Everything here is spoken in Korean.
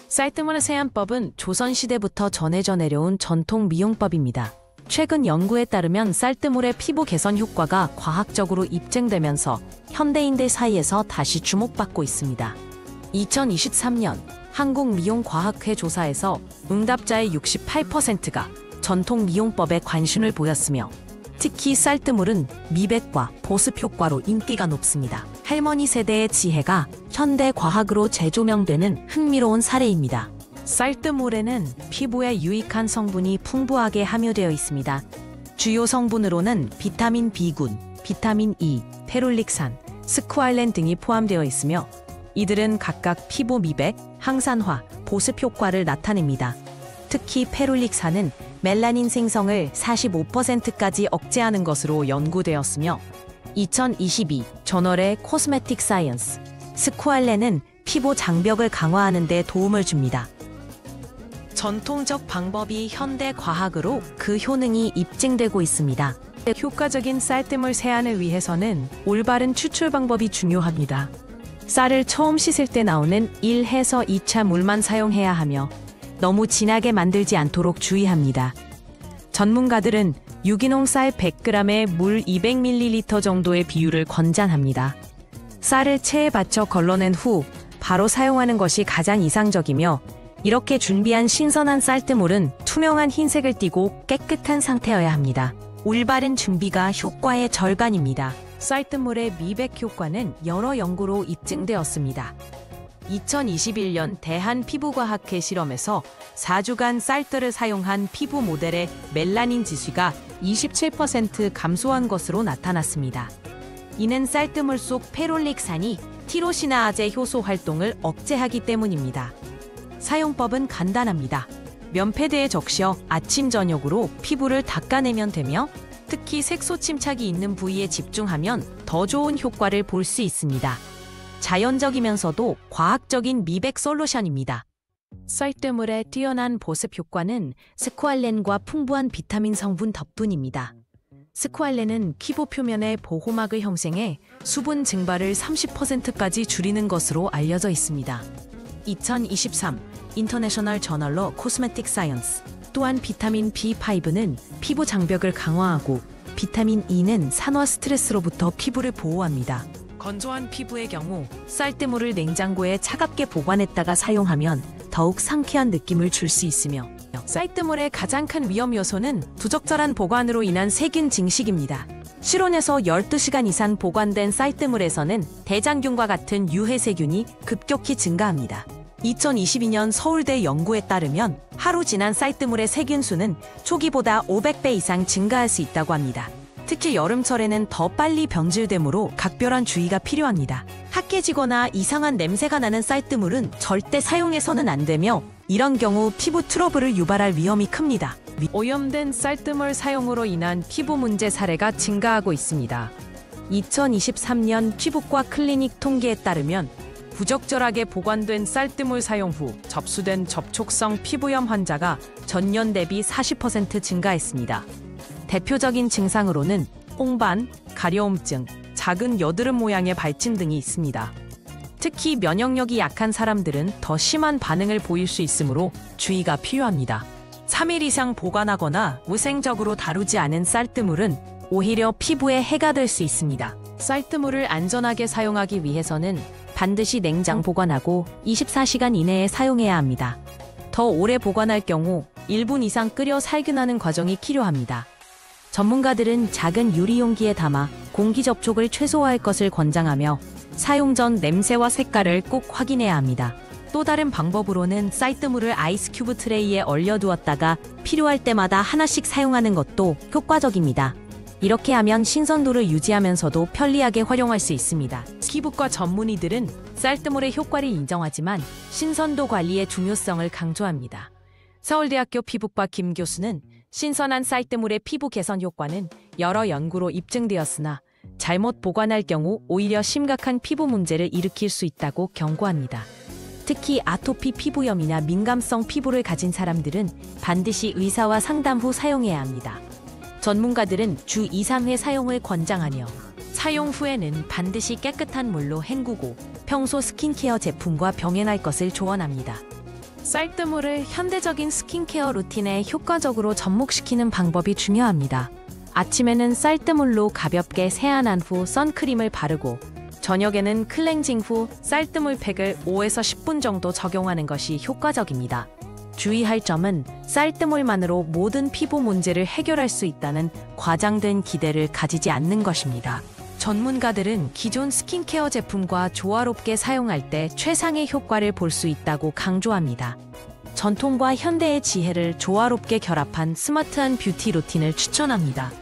쌀뜨물 세안법은 조선시대부터 전해져 내려온 전통 미용법입니다. 최근 연구에 따르면 쌀뜨물의 피부 개선 효과가 과학적으로 입증되면서 현대인들 사이에서 다시 주목받고 있습니다. 2023년 한국미용과학회 조사에서 응답자의 68%가 전통 미용법에 관심을 보였으며 특히 쌀뜨물은 미백과 보습 효과로 인기가 높습니다. 할머니 세대의 지혜가 현대 과학으로 재조명되는 흥미로운 사례입니다. 쌀뜨물에는 피부에 유익한 성분이 풍부하게 함유되어 있습니다. 주요 성분으로는 비타민 B군, 비타민 E, 페룰릭산, 스쿠알렌 등이 포함되어 있으며 이들은 각각 피부 미백, 항산화, 보습 효과를 나타냅니다. 특히 페룰릭산은 멜라닌 생성을 45%까지 억제하는 것으로 연구되었으며 2022 저널의 코스메틱 사이언스, 스쿠알렌은 피부 장벽을 강화하는 데 도움을 줍니다. 전통적 방법이 현대 과학으로 그 효능이 입증되고 있습니다. 효과적인 쌀뜨물 세안을 위해서는 올바른 추출 방법이 중요합니다. 쌀을 처음 씻을 때 나오는 1에서 2차 물만 사용해야 하며 너무 진하게 만들지 않도록 주의합니다. 전문가들은 유기농 쌀 100g에 물 200ml 정도의 비율을 권장합니다. 쌀을 체에 받쳐 걸러낸 후 바로 사용하는 것이 가장 이상적이며 이렇게 준비한 신선한 쌀뜨물은 투명한 흰색을 띠고 깨끗한 상태여야 합니다. 올바른 준비가 효과의 절반입니다. 쌀뜨물의 미백 효과는 여러 연구로 입증되었습니다. 2021년 대한피부과학회 실험에서 4주간 쌀뜨를 사용한 피부 모델의 멜라닌 지수가 27% 감소한 것으로 나타났습니다. 이는 쌀뜨물 속 페롤릭산이 티로시나아제 효소 활동을 억제하기 때문입니다. 사용법은 간단합니다. 면패드에 적셔 아침 저녁으로 피부를 닦아내면 되며 특히 색소 침착이 있는 부위에 집중하면 더 좋은 효과를 볼 수 있습니다. 자연적이면서도 과학적인 미백 솔루션입니다. 쌀뜨물의 뛰어난 보습 효과는 스쿠알렌과 풍부한 비타민 성분 덕분입니다. 스쿠알렌은 피부 표면에 보호막을 형성해 수분 증발을 30%까지 줄이는 것으로 알려져 있습니다. 2023 인터내셔널 저널러 코스메틱 사이언스 또한 비타민 B5는 피부 장벽을 강화하고 비타민 E는 산화 스트레스로부터 피부를 보호합니다. 건조한 피부의 경우 쌀뜨물을 냉장고에 차갑게 보관했다가 사용하면 더욱 상쾌한 느낌을 줄 수 있으며 쌀뜨물의 가장 큰 위험 요소는 부적절한 보관으로 인한 세균 증식입니다. 실온에서 12시간 이상 보관된 쌀뜨물에서는 대장균과 같은 유해 세균이 급격히 증가합니다. 2022년 서울대 연구에 따르면 하루 지난 쌀뜨물의 세균 수는 초기보다 500배 이상 증가할 수 있다고 합니다. 특히 여름철에는 더 빨리 변질되므로 각별한 주의가 필요합니다. 학개지거나 이상한 냄새가 나는 쌀뜨물은 절대 사용해서는 안 되며 이런 경우 피부 트러블을 유발할 위험이 큽니다. 오염된 쌀뜨물 사용으로 인한 피부 문제 사례가 증가하고 있습니다. 2023년 피부과 클리닉 통계에 따르면 부적절하게 보관된 쌀뜨물 사용 후 접수된 접촉성 피부염 환자가 전년 대비 40% 증가했습니다. 대표적인 증상으로는 홍반, 가려움증, 작은 여드름 모양의 발진 등이 있습니다. 특히 면역력이 약한 사람들은 더 심한 반응을 보일 수 있으므로 주의가 필요합니다. 3일 이상 보관하거나 위생적으로 다루지 않은 쌀뜨물은 오히려 피부에 해가 될 수 있습니다. 쌀뜨물을 안전하게 사용하기 위해서는 반드시 냉장 보관하고 24시간 이내에 사용해야 합니다. 더 오래 보관할 경우 1분 이상 끓여 살균하는 과정이 필요합니다. 전문가들은 작은 유리용기에 담아 공기 접촉을 최소화할 것을 권장하며 사용 전 냄새와 색깔을 꼭 확인해야 합니다. 또 다른 방법으로는 쌀뜨물을 아이스 큐브 트레이에 얼려두었다가 필요할 때마다 하나씩 사용하는 것도 효과적입니다. 이렇게 하면 신선도를 유지하면서도 편리하게 활용할 수 있습니다. 피부과 전문의들은 쌀뜨물의 효과를 인정하지만 신선도 관리의 중요성을 강조합니다. 서울대학교 피부과 김 교수는 신선한 쌀뜨물의 피부 개선 효과는 여러 연구로 입증되었으나 잘못 보관할 경우 오히려 심각한 피부 문제를 일으킬 수 있다고 경고합니다. 특히 아토피 피부염이나 민감성 피부를 가진 사람들은 반드시 의사와 상담 후 사용해야 합니다. 전문가들은 주 2~3회 사용을 권장하며 사용 후에는 반드시 깨끗한 물로 헹구고 평소 스킨케어 제품과 병행할 것을 조언합니다. 쌀뜨물을 현대적인 스킨케어 루틴에 효과적으로 접목시키는 방법이 중요합니다. 아침에는 쌀뜨물로 가볍게 세안한 후 선크림을 바르고 저녁에는 클렌징 후 쌀뜨물 팩을 5에서 10분 정도 적용하는 것이 효과적입니다. 주의할 점은 쌀뜨물만으로 모든 피부 문제를 해결할 수 있다는 과장된 기대를 가지지 않는 것입니다. 전문가들은 기존 스킨케어 제품과 조화롭게 사용할 때 최상의 효과를 볼 수 있다고 강조합니다. 전통과 현대의 지혜를 조화롭게 결합한 스마트한 뷰티 루틴을 추천합니다.